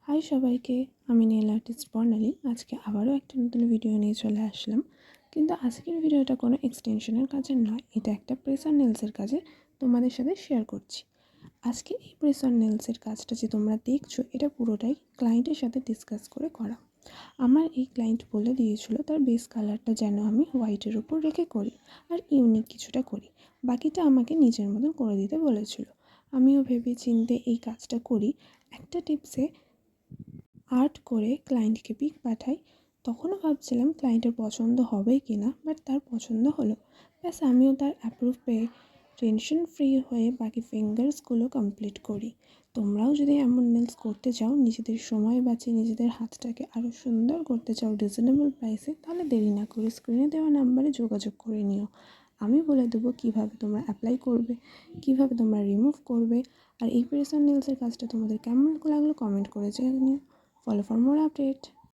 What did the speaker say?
High সবাইকে, আমি nail artist বর্ণালী। আজকে আবারও একটা নতুন ভিডিও নিয়ে চলে আসলাম। কিন্তু আজকের ভিডিওটা কোনো এক্সটেনশনের কাজের নয়, এটা একটা প্রেস অন নেলসের কাজে তোমাদের সাথে শেয়ার করছি। আজকে এই প্রেস অন নেলসের কাজটা যে তোমরা দেখছো, এটা পুরোটাই ক্লায়েন্টের সাথে ডিসকাস করে করা। আমার এই ক্লায়েন্ট বলে দিয়েছিল তার বেস কালারটা যেন আমি হোয়াইটের উপর রেখে করি আর ইউনিক কিছুটা করি, বাকিটা আমাকে নিজের মতন করে দিতে বলেছিল। আমিও ভেবে চিন্তে এই কাজটা করি। একটা টিপসে আর্ট করে ক্লায়েন্টকে পিক পাঠাই। তখনও ভাবছিলাম ক্লায়েন্টের পছন্দ হবে কি না, বাট তার পছন্দ হলো। ব্যাস আমিও তার অ্যাপ্রুভ পেয়ে টেনশন ফ্রি হয়ে বাকি ফিঙ্গার্সগুলো কমপ্লিট করি। তোমরাও যদি এমন নেলস করতে চাও, নিজেদের সময় বাঁচিয়ে নিজেদের হাতটাকে আরও সুন্দর করতে চাও রিজনেবল প্রাইসে, তাহলে দেরি না করে স্ক্রিনে দেওয়া নাম্বারে যোগাযোগ করে নিও। আমি বলে দেবো কীভাবে তোমরা অ্যাপ্লাই করবে, কীভাবে তোমরা রিমুভ করবে। আর এই প্রেস অন নেলসের কাজটা তোমাদের কেমন লাগলো কমেন্ট করে জানিও। Follow for more update.